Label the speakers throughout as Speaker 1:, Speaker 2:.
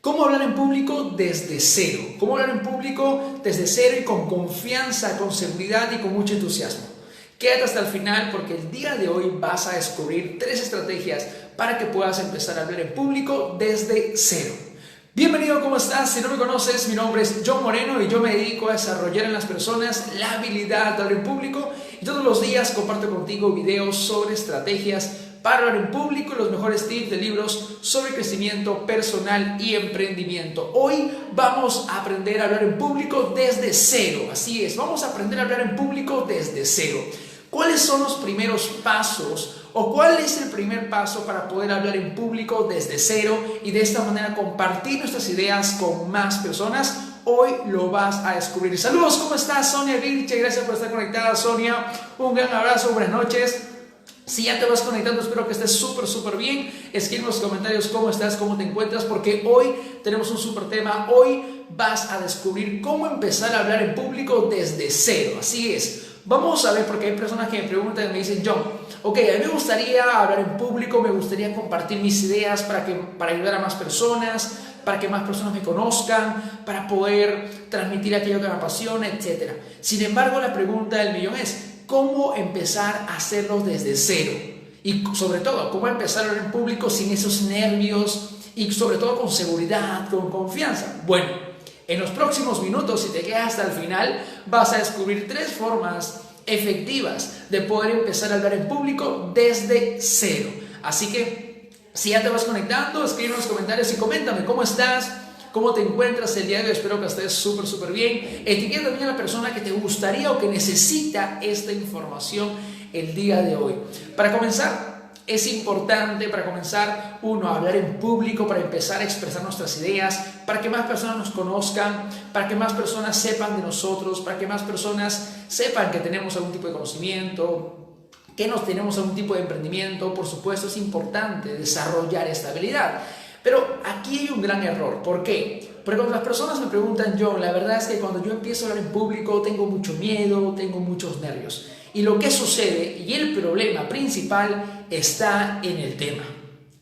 Speaker 1: ¿Cómo hablar en público desde cero? ¿Cómo hablar en público desde cero y con confianza, con seguridad y con mucho entusiasmo? Quédate hasta el final porque el día de hoy vas a descubrir 3 estrategias para que puedas empezar a hablar en público desde cero. Bienvenido, ¿cómo estás? Si no me conoces, mi nombre es John Moreno y yo me dedico a desarrollar en las personas la habilidad de hablar en público y todos los días comparto contigo videos sobre estrategias para hablar en público y los mejores tips de libros sobre crecimiento personal y emprendimiento. Hoy vamos a aprender a hablar en público desde cero. Así es, vamos a aprender a hablar en público desde cero. ¿Cuáles son los primeros pasos o cuál es el primer paso para poder hablar en público desde cero y de esta manera compartir nuestras ideas con más personas? Hoy lo vas a descubrir. Saludos, ¿cómo estás? Sonia Virche, gracias por estar conectada, Sonia. Un gran abrazo, buenas noches. Si ya te vas conectando, espero que estés súper bien. Escribe en los comentarios cómo estás, cómo te encuentras, porque hoy tenemos un súper tema. Hoy vas a descubrir cómo empezar a hablar en público desde cero. Así es. Vamos a ver, porque hay personas que me preguntan y me dicen, John, ok, a mí me gustaría hablar en público, me gustaría compartir mis ideas para ayudar a más personas, para que más personas me conozcan, para poder transmitir aquello que me apasiona, etc. Sin embargo, la pregunta del millón es, ¿cómo empezar a hacerlo desde cero? Y sobre todo, ¿cómo empezar a hablar en público sin esos nervios y sobre todo con seguridad, con confianza? Bueno, en los próximos minutos, si te quedas hasta el final, vas a descubrir 3 formas efectivas de poder empezar a hablar en público desde cero. Así que, si ya te vas conectando, escribe en los comentarios y coméntame cómo estás, cómo te encuentras el día de hoy. Espero que estés súper bien. Etiqueta también a la persona que te gustaría o que necesita esta información el día de hoy. Para comenzar, es importante a hablar en público, para empezar a expresar nuestras ideas, para que más personas nos conozcan, para que más personas sepan de nosotros, para que más personas sepan que tenemos algún tipo de conocimiento, que nos tenemos algún tipo de emprendimiento. Por supuesto, es importante desarrollar esta habilidad. Pero aquí hay un gran error. ¿Por qué? Porque cuando las personas me preguntan, John, la verdad es que cuando yo empiezo a hablar en público tengo mucho miedo, tengo muchos nervios. Y lo que sucede, y el problema principal, está en el tema.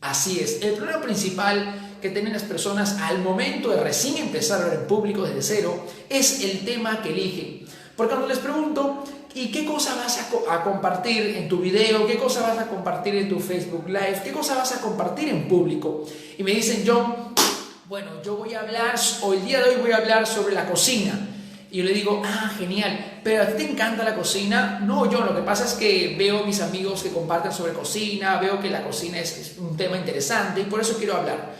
Speaker 1: Así es, el problema principal que tienen las personas al momento de recién empezar a hablar en público desde cero es el tema que eligen. Porque cuando les pregunto, ¿y qué cosa vas a compartir en tu video? ¿Qué cosa vas a compartir en tu Facebook Live? ¿Qué cosa vas a compartir en público? Y me dicen, John, bueno, el día de hoy voy a hablar sobre la cocina. Y yo le digo, genial, pero ¿a ti te encanta la cocina? No, John, lo que pasa es que veo a mis amigos que comparten sobre cocina, veo que la cocina es un tema interesante y por eso quiero hablar.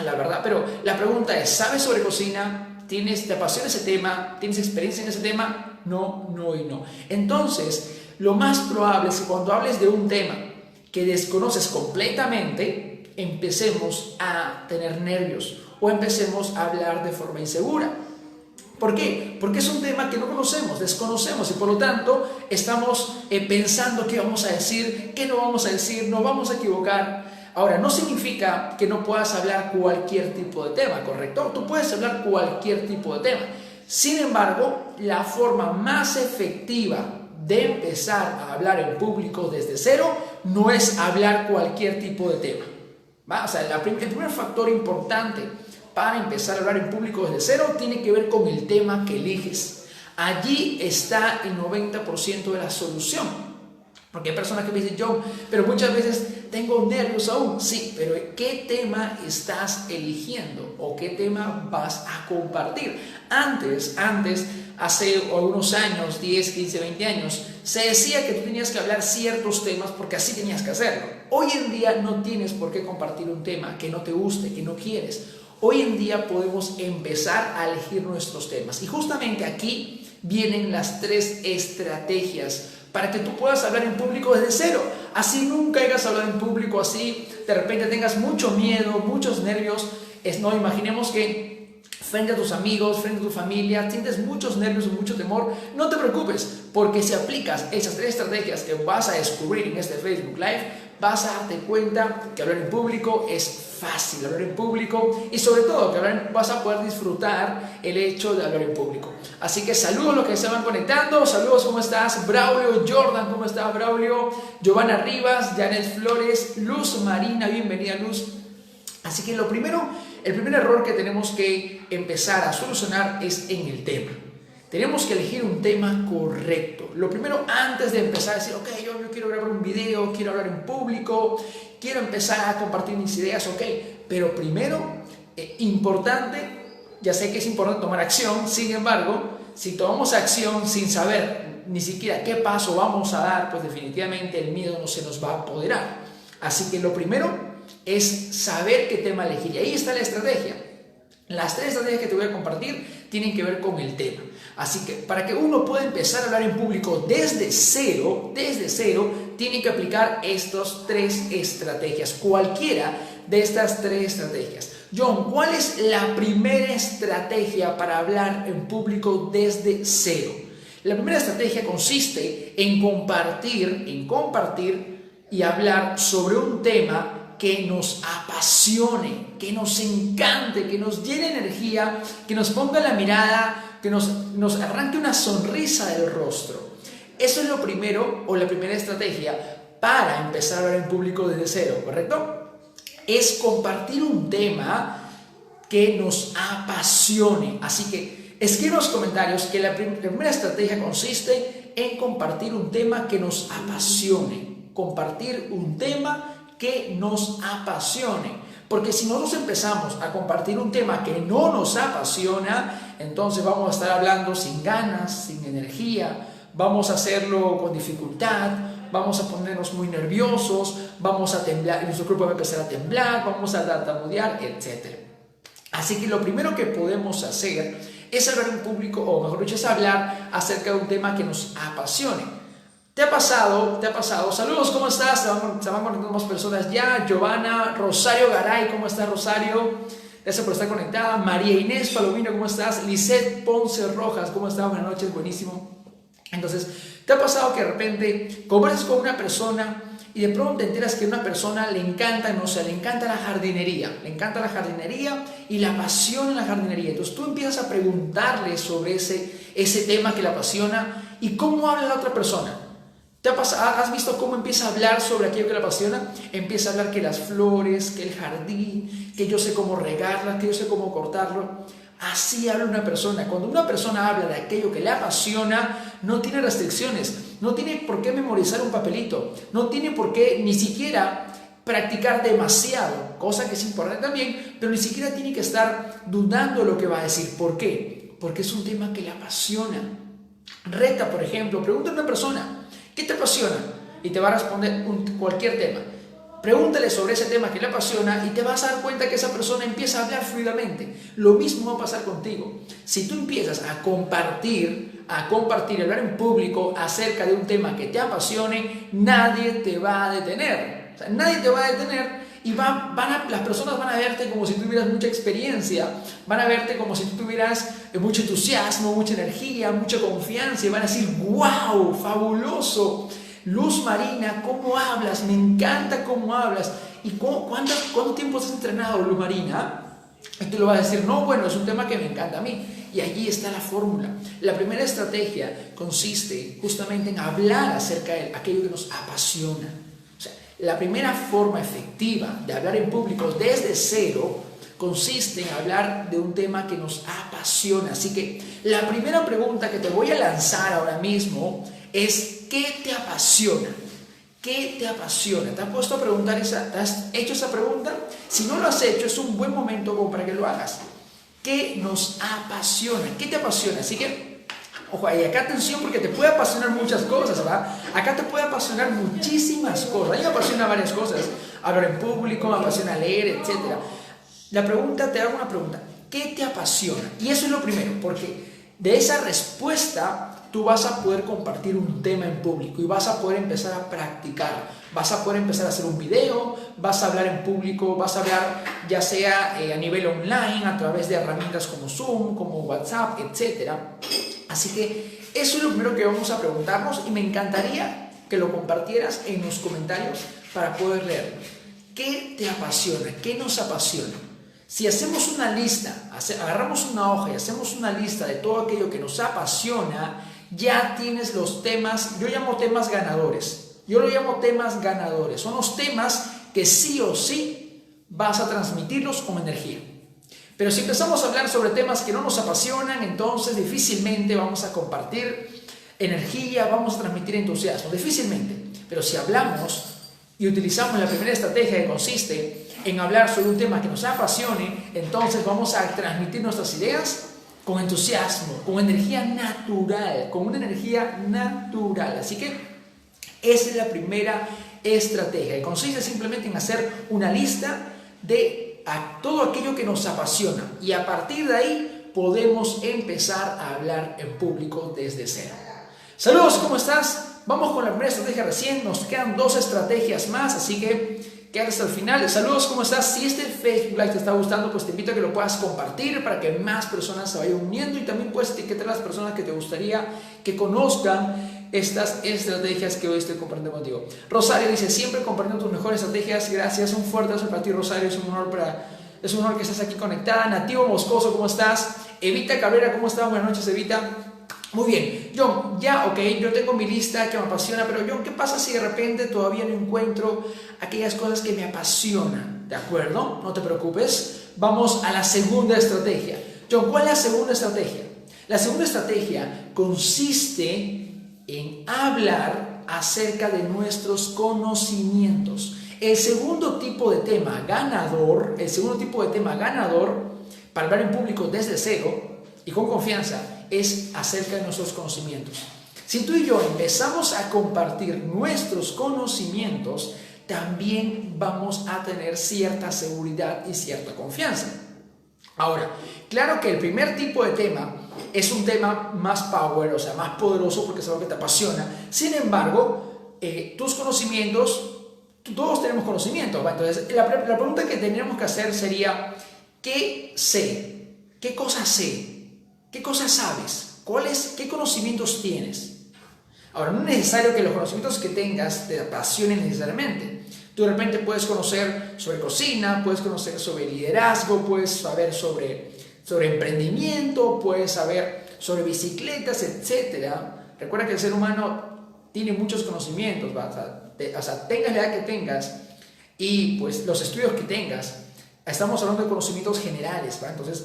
Speaker 1: La verdad, pero la pregunta es, ¿sabes sobre cocina? ¿Te apasiona ese tema? ¿Tienes experiencia en ese tema? No y no. Entonces, lo más probable es que cuando hables de un tema que desconoces completamente, empecemos a tener nervios o empecemos a hablar de forma insegura. ¿Por qué? Porque es un tema que no conocemos, desconocemos y por lo tanto estamos pensando qué vamos a decir, qué no vamos a decir, nos vamos a equivocar. Ahora, no significa que no puedas hablar cualquier tipo de tema, ¿correcto? Tú puedes hablar cualquier tipo de tema. Sin embargo, la forma más efectiva de empezar a hablar en público desde cero no es hablar cualquier tipo de tema. ¿Va? O sea, el primer factor importante para empezar a hablar en público desde cero tiene que ver con el tema que eliges. Allí está el 90% de la solución. Porque hay personas que me dicen, John, pero muchas veces tengo nervios aún. Sí, pero ¿qué tema estás eligiendo? ¿O qué tema vas a compartir? Antes, hace algunos años, 10, 15, 20 años, se decía que tú tenías que hablar ciertos temas porque así tenías que hacerlo. Hoy en día no tienes por qué compartir un tema que no te guste, que no quieres. Hoy en día podemos empezar a elegir nuestros temas. Y justamente aquí vienen las 3 estrategias para que tú puedas hablar en público desde cero. Así nunca hayas hablado en público, así de repente tengas mucho miedo, muchos nervios. Imaginemos que frente a tus amigos, frente a tu familia, sientes muchos nervios o mucho temor. No te preocupes, porque si aplicas esas 3 estrategias que vas a descubrir en este Facebook Live, vas a darte cuenta que hablar en público es fácil, hablar en público, y sobre todo que vas a poder disfrutar el hecho de hablar en público. Así que saludos a los que se van conectando. Saludos, ¿cómo estás? Braulio, Jordan, ¿cómo estás, Braulio? Giovanna Rivas, Janet Flores, Luz Marina, bienvenida, Luz. Así que lo primero el primer error que tenemos que empezar a solucionar es en el tema. Tenemos que elegir un tema correcto. Lo primero, antes de empezar a decir, ok, yo quiero grabar un video, quiero hablar en público, quiero empezar a compartir mis ideas, ok. Pero primero, importante, ya sé que es importante tomar acción, sin embargo, si tomamos acción sin saber ni siquiera qué paso vamos a dar, pues definitivamente el miedo no se nos va a apoderar. Así que lo primero es saber qué tema elegir. Y ahí está la estrategia. Las 3 estrategias que te voy a compartir tienen que ver con el tema. Así que para que uno pueda empezar a hablar en público desde cero, tiene que aplicar estas 3 estrategias. Cualquiera de estas 3 estrategias. John, ¿cuál es la primera estrategia para hablar en público desde cero? La primera estrategia consiste en compartir y hablar sobre un tema que nos apasione, que nos encante, que nos llene energía, que nos ponga la mirada, que nos arranque una sonrisa del rostro. Eso es lo primero o la primera estrategia para empezar a hablar en público desde cero, ¿correcto? Es compartir un tema que nos apasione. Así que escribe en los comentarios que la primera estrategia consiste en compartir un tema que nos apasione. Compartir un tema que nos apasione, porque si nosotros empezamos a compartir un tema que no nos apasiona, entonces vamos a estar hablando sin ganas, sin energía, vamos a hacerlo con dificultad, vamos a ponernos muy nerviosos, vamos a temblar, nuestro cuerpo va a empezar a temblar, vamos a tartamudear, etc. Así que lo primero que podemos hacer es hablar en público, o mejor dicho, es hablar acerca de un tema que nos apasione. ¿Te ha pasado? Saludos, ¿cómo estás? Se van conectando más personas ya. Giovanna, Rosario Garay, ¿cómo estás, Rosario? Gracias por estar conectada. María Inés Palomino, ¿cómo estás? Lisette Ponce Rojas, ¿cómo estás? Buenas noches, buenísimo. Entonces, ¿te ha pasado que de repente conversas con una persona y de pronto te enteras que a una persona le encanta, no sé, le encanta la jardinería y la apasiona la jardinería? Entonces tú empiezas a preguntarle sobre ese tema que le apasiona y cómo habla la otra persona. ¿Has visto cómo empieza a hablar sobre aquello que le apasiona? Empieza a hablar que las flores, que el jardín, que yo sé cómo regarlas, que yo sé cómo cortarlo. Así habla una persona. Cuando una persona habla de aquello que le apasiona, no tiene restricciones, no tiene por qué memorizar un papelito, no tiene por qué ni siquiera practicar demasiado, cosa que es importante también, pero ni siquiera tiene que estar dudando de lo que va a decir. ¿Por qué? Porque es un tema que le apasiona. Reta, por ejemplo, pregunta a una persona, ¿qué te apasiona? Y te va a responder cualquier tema. Pregúntale sobre ese tema que le apasiona y te vas a dar cuenta que esa persona empieza a hablar fluidamente. Lo mismo va a pasar contigo. Si tú empiezas a compartir, hablar en público acerca de un tema que te apasione, nadie te va a detener. O sea, nadie te va a detener y las personas van a verte como si tuvieras mucha experiencia, van a verte como si tú tuvieras mucho entusiasmo, mucha energía, mucha confianza y van a decir, wow, fabuloso, Luz Marina, ¿cómo hablas? Me encanta cómo hablas. ¿Y cuánto tiempo has entrenado, Luz Marina? Y tú le vas a decir, no, bueno, es un tema que me encanta a mí. Y allí está la fórmula. La primera estrategia consiste justamente en hablar acerca de aquello que nos apasiona. O sea, la primera forma efectiva de hablar en público desde cero consiste en hablar de un tema que nos apasiona. Así que la primera pregunta que te voy a lanzar ahora mismo es, ¿qué te apasiona? ¿Qué te apasiona? ¿Te has puesto a preguntar ¿te has hecho esa pregunta? Si no lo has hecho, es un buen momento como para que lo hagas. ¿Qué nos apasiona? ¿Qué te apasiona? Así que, ojo, y acá atención porque te puede apasionar muchas cosas, ¿verdad? Acá te puede apasionar muchísimas cosas. A mí me apasiona varias cosas. Hablar en público, me apasiona leer, etc. Te hago una pregunta. ¿Qué te apasiona? Y eso es lo primero, porque de esa respuesta tú vas a poder compartir un tema en público y vas a poder empezar a practicar. Vas a poder empezar a hacer un video, vas a hablar en público, vas a hablar ya sea a nivel online, a través de herramientas como Zoom, como WhatsApp, etc. Así que eso es lo primero que vamos a preguntarnos y me encantaría que lo compartieras en los comentarios para poder leerlo. ¿Qué te apasiona? ¿Qué nos apasiona? Si hacemos una lista, agarramos una hoja y hacemos una lista de todo aquello que nos apasiona, ya tienes los temas. Yo llamo temas ganadores. Yo lo llamo temas ganadores. Son los temas que sí o sí vas a transmitirlos como energía. Pero si empezamos a hablar sobre temas que no nos apasionan, entonces difícilmente vamos a compartir energía, vamos a transmitir entusiasmo, difícilmente. Pero si hablamos y utilizamos la primera estrategia que consiste en hablar sobre un tema que nos apasione, entonces vamos a transmitir nuestras ideas con entusiasmo, con energía natural, con una energía natural. Así que esa es la primera estrategia, que consiste simplemente en hacer una lista de todo aquello que nos apasiona, y a partir de ahí podemos empezar a hablar en público desde cero. Saludos, ¿cómo estás? Vamos con la primera estrategia recién, nos quedan 2 estrategias más, así que quédate hasta el final. Saludos, ¿cómo estás? Si este Facebook Live te está gustando, pues te invito a que lo puedas compartir para que más personas se vayan uniendo, y también puedes etiquetar a las personas que te gustaría que conozcan estas estrategias que hoy estoy compartiendo contigo. Rosario dice, siempre compartiendo tus mejores estrategias. Gracias, un fuerte abrazo para ti, Rosario, es un honor que estés aquí conectada. Nativo Moscoso, ¿cómo estás? Evita Cabrera, ¿cómo estás? Buenas noches, Evita. Muy bien, John, yo tengo mi lista que me apasiona, pero John, ¿qué pasa si de repente todavía no encuentro aquellas cosas que me apasionan? ¿De acuerdo? No te preocupes. Vamos a la segunda estrategia. John, ¿cuál es la segunda estrategia? La segunda estrategia consiste en hablar acerca de nuestros conocimientos. El segundo tipo de tema ganador para hablar en público desde cero y con confianza es acerca de nuestros conocimientos. Si tú y yo empezamos a compartir nuestros conocimientos, también vamos a tener cierta seguridad y cierta confianza. Ahora, claro que el primer tipo de tema es un tema más power, o sea, más poderoso, porque es algo que te apasiona. Sin embargo, tus conocimientos, todos tenemos conocimientos, ¿va? Entonces, la pregunta que tendríamos que hacer sería, ¿qué sé? ¿Qué cosas sé? ¿Qué cosas sabes? ¿Qué conocimientos tienes? Ahora, no es necesario que los conocimientos que tengas te apasionen necesariamente. Tú de repente puedes conocer sobre cocina, puedes conocer sobre liderazgo, puedes saber sobre emprendimiento, puedes saber sobre bicicletas, etc. Recuerda que el ser humano tiene muchos conocimientos, ¿va? O sea, tengas la edad que tengas y pues los estudios que tengas, estamos hablando de conocimientos generales, ¿va? Entonces,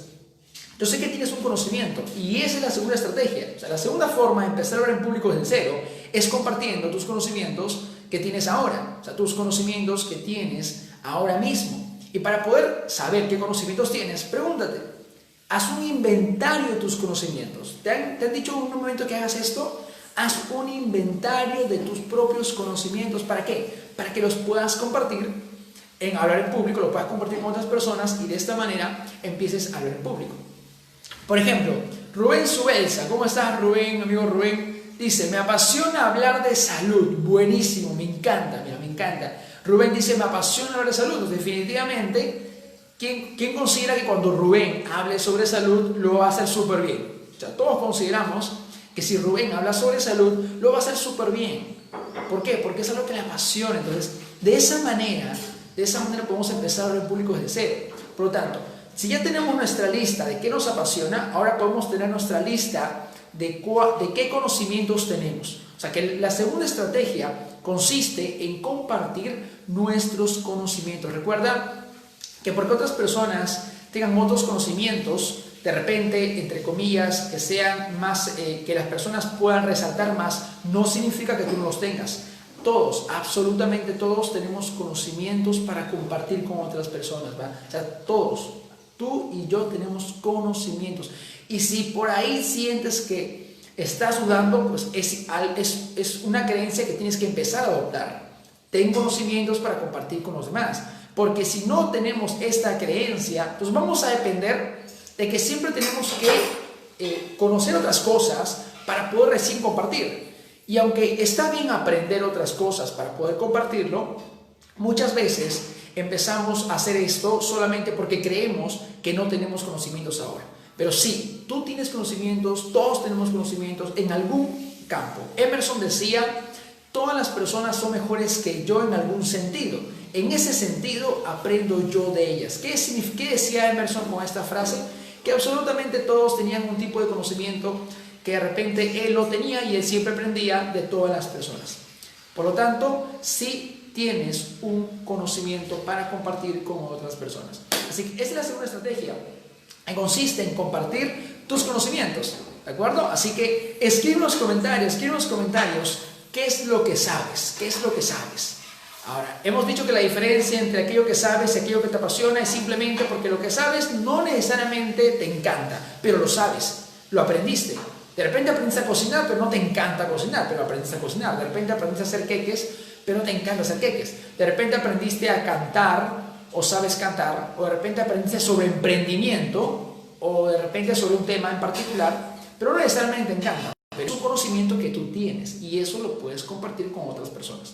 Speaker 1: yo sé que tienes un conocimiento y esa es la segunda estrategia. O sea, la segunda forma de empezar a hablar en público desde cero es compartiendo tus conocimientos que tienes ahora, o sea, tus conocimientos que tienes ahora mismo. Y para poder saber qué conocimientos tienes, pregúntate, haz un inventario de tus conocimientos. ¿Te han dicho en un momento que hagas esto? Haz un inventario de tus propios conocimientos. ¿Para qué? Para que los puedas compartir en hablar en público, lo puedas compartir con otras personas y de esta manera empieces a hablar en público. Por ejemplo, Rubén Subelsa, ¿cómo estás, Rubén, amigo Rubén? Dice, me apasiona hablar de salud. Buenísimo, me encanta, mira, me encanta. Rubén dice, me apasiona hablar de salud. Pues definitivamente, ¿quién considera que cuando Rubén hable sobre salud lo va a hacer súper bien? O sea, todos consideramos que si Rubén habla sobre salud, lo va a hacer súper bien. ¿Por qué? Porque es algo que le apasiona. Entonces, de esa manera podemos empezar a hablar en público desde cero. Por lo tanto, si ya tenemos nuestra lista de qué nos apasiona, ahora podemos tener nuestra lista de qué conocimientos tenemos. O sea que la segunda estrategia consiste en compartir nuestros conocimientos. Recuerda que porque otras personas tengan otros conocimientos, de repente, entre comillas, que sean más, que las personas puedan resaltar más, no significa que tú no los tengas. Todos, absolutamente todos tenemos conocimientos para compartir con otras personas, ¿va? O sea, todos. Tú y yo tenemos conocimientos. Y si por ahí sientes que estás dudando, pues es una creencia que tienes que empezar a adoptar. Ten conocimientos para compartir con los demás. Porque si no tenemos esta creencia, pues vamos a depender de que siempre tenemos que conocer otras cosas para poder recién compartir. Y aunque está bien aprender otras cosas para poder compartirlo, muchas veces empezamos a hacer esto solamente porque creemos que no tenemos conocimientos ahora. Pero sí, tú tienes conocimientos, todos tenemos conocimientos en algún campo. Emerson decía, todas las personas son mejores que yo en algún sentido. En ese sentido aprendo yo de ellas. ¿Qué decía Emerson con esta frase? Que absolutamente todos tenían un tipo de conocimiento que de repente él lo tenía y él siempre aprendía de todas las personas. Por lo tanto, sí tienes un conocimiento para compartir con otras personas. Así que esa es la segunda estrategia. consiste en compartir tus conocimientos, ¿de acuerdo? Así que escribe en los comentarios, qué es lo que sabes, qué es lo que sabes. Ahora, hemos dicho que la diferencia entre aquello que sabes y aquello que te apasiona es simplemente porque lo que sabes no necesariamente te encanta, pero lo sabes, lo aprendiste. De repente aprendiste a cocinar, pero no te encanta cocinar, pero aprendiste a cocinar. De repente aprendiste a hacer queques, pero no te encanta hacer queques. De repente aprendiste a cantar, o sabes cantar, o de repente aprendiste sobre emprendimiento, o de repente sobre un tema en particular, pero no necesariamente te encanta. Pero es un conocimiento que tú tienes y eso lo puedes compartir con otras personas.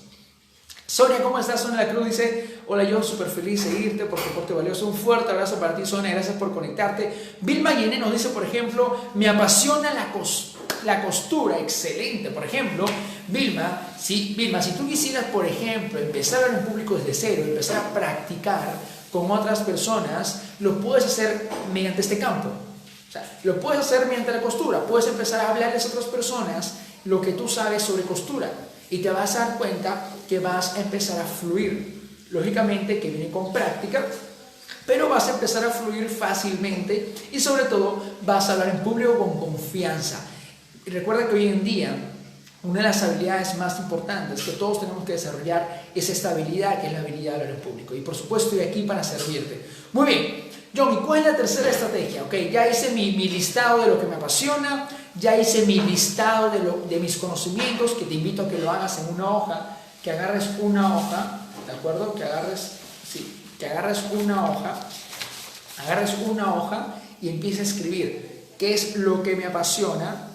Speaker 1: Sonia, ¿cómo estás? Sonia La Cruz dice, hola, yo súper feliz de seguirte por tu aporte valioso. Un fuerte abrazo para ti, Sonia, gracias por conectarte. Vilma Yene nos dice, por ejemplo, me apasiona la costura, excelente. Por ejemplo, Vilma, si tú quisieras, por ejemplo, empezar a hablar en público desde cero, empezar a practicar con otras personas, lo puedes hacer mediante este campo. O sea, lo puedes hacer mediante la costura, puedes empezar a hablarles a otras personas lo que tú sabes sobre costura. Y te vas a dar cuenta que vas a empezar a fluir. Lógicamente que viene con práctica, pero vas a empezar a fluir fácilmente y sobre todo vas a hablar en público con confianza. Y recuerda que hoy en día una de las habilidades más importantes que todos tenemos que desarrollar es esta habilidad, que es la habilidad de hablar en público. Y por supuesto estoy aquí para servirte. Muy bien, John, ¿y cuál es la tercera estrategia? Ok, ya hice mi listado de lo que me apasiona, ya hice mi listado de mis conocimientos, que te invito a que lo hagas en una hoja, que agarres una hoja, ¿de acuerdo? Que agarres una hoja y empieces a escribir qué es lo que me apasiona,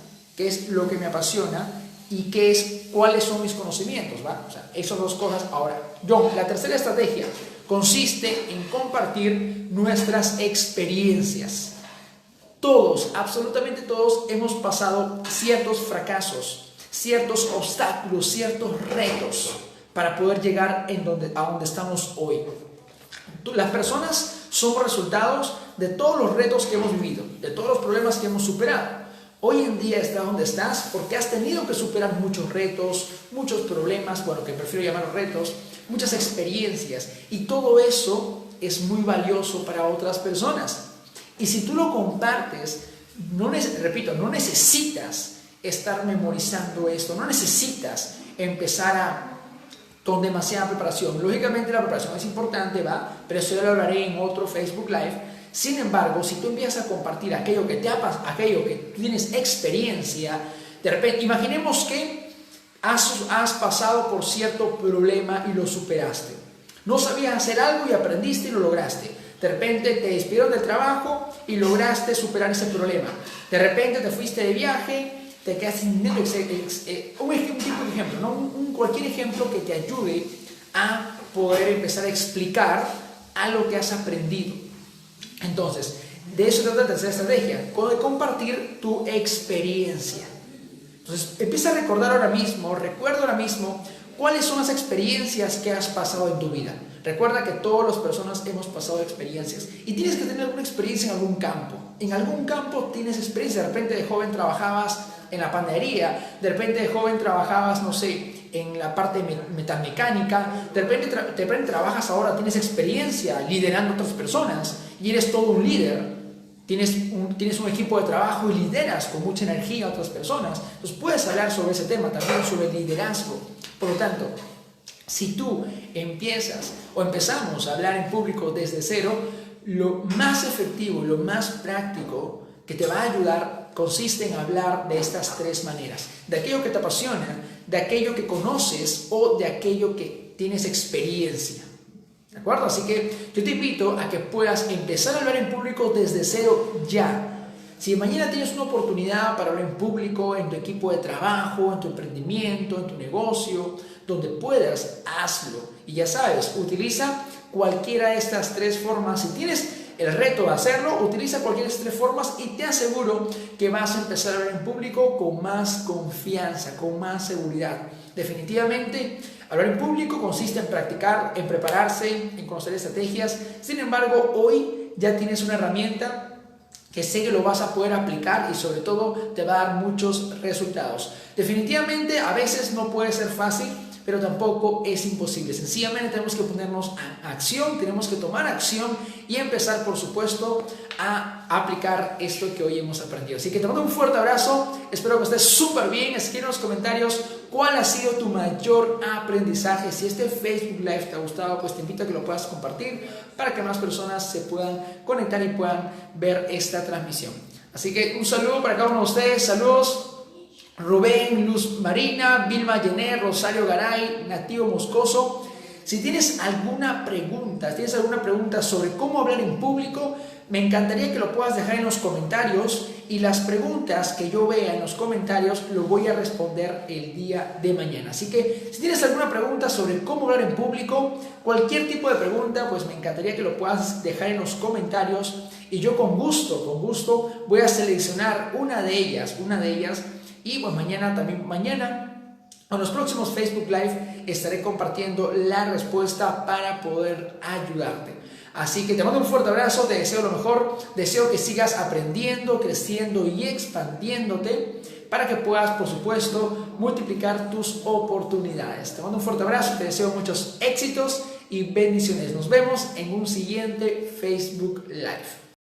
Speaker 1: y cuáles son mis conocimientos, ¿va? O sea, esas dos cosas. Ahora, John, la tercera estrategia consiste en compartir nuestras experiencias. Todos, absolutamente todos, hemos pasado ciertos fracasos, ciertos obstáculos, ciertos retos para poder llegar a donde estamos hoy. Las personas somos resultados de todos los retos que hemos vivido, de todos los problemas que hemos superado. Hoy en día estás donde estás porque has tenido que superar muchos retos, muchos problemas, bueno, que prefiero llamar retos, muchas experiencias, y todo eso es muy valioso para otras personas. Y si tú lo compartes, no necesitas estar memorizando esto, no necesitas empezar con demasiada preparación. Lógicamente la preparación es importante, ¿va? Pero eso ya lo hablaré en otro Facebook Live. Sin embargo, si tú empiezas a compartir aquello que tienes experiencia, de repente, imaginemos que has pasado por cierto problema y lo superaste. No sabías hacer algo y aprendiste y lo lograste. De repente te despidieron del trabajo y lograste superar ese problema. De repente te fuiste de viaje, te quedas sin dinero. Un tipo de ejemplo, ¿no? Cualquier ejemplo que te ayude a poder empezar a explicar algo que has aprendido. Entonces, de eso trata la tercera estrategia, de compartir tu experiencia. Entonces, empieza a recuerda ahora mismo cuáles son las experiencias que has pasado en tu vida. Recuerda que todas las personas hemos pasado experiencias y tienes que tener alguna experiencia en algún campo. En algún campo tienes experiencia. De repente de joven trabajabas en la panadería, de repente de joven trabajabas, no sé, en la parte metalmecánica, de repente trabajas ahora, tienes experiencia liderando a otras personas y eres todo un líder. Tienes un equipo de trabajo y lideras con mucha energía a otras personas. Entonces puedes hablar sobre ese tema, también sobre liderazgo. Por lo tanto, si tú empezamos a hablar en público desde cero, lo más efectivo, lo más práctico que te va a ayudar consiste en hablar de estas tres maneras: de aquello que te apasiona, de aquello que conoces o de aquello que tienes experiencia. ¿De acuerdo? Así que yo te invito a que puedas empezar a hablar en público desde cero ya. Si mañana tienes una oportunidad para hablar en público, en tu equipo de trabajo, en tu emprendimiento, en tu negocio, donde puedas, hazlo. Y ya sabes, utiliza cualquiera de estas tres formas. Si tienes el reto de hacerlo, utiliza cualquiera de estas tres formas y te aseguro que vas a empezar a hablar en público con más confianza, con más seguridad. Definitivamente, hablar en público consiste en practicar, en prepararse, en conocer estrategias. Sin embargo, hoy ya tienes una herramienta que sé que lo vas a poder aplicar y sobre todo te va a dar muchos resultados. Definitivamente a veces no puede ser fácil pero tampoco es imposible. Sencillamente tenemos que ponernos a acción, tenemos que tomar acción y empezar, por supuesto, a aplicar esto que hoy hemos aprendido. Así que te mando un fuerte abrazo, espero que estés súper bien. Escribe en los comentarios cuál ha sido tu mayor aprendizaje. Si este Facebook Live te ha gustado, pues te invito a que lo puedas compartir para que más personas se puedan conectar y puedan ver esta transmisión. Así que un saludo para cada uno de ustedes. Saludos. Rubén, Luz Marina, Vilma Yener, Rosario Garay, Nativo Moscoso. Si tienes alguna pregunta sobre cómo hablar en público, me encantaría que lo puedas dejar en los comentarios, y las preguntas que yo vea en los comentarios lo voy a responder el día de mañana. Así que si tienes alguna pregunta sobre cómo hablar en público, cualquier tipo de pregunta, pues me encantaría que lo puedas dejar en los comentarios, y yo con gusto voy a seleccionar una de ellas y pues mañana en los próximos Facebook Live estaré compartiendo la respuesta para poder ayudarte. Así que te mando un fuerte abrazo, te deseo lo mejor, deseo que sigas aprendiendo, creciendo y expandiéndote para que puedas, por supuesto, multiplicar tus oportunidades. Te mando un fuerte abrazo, te deseo muchos éxitos y bendiciones. Nos vemos en un siguiente Facebook Live.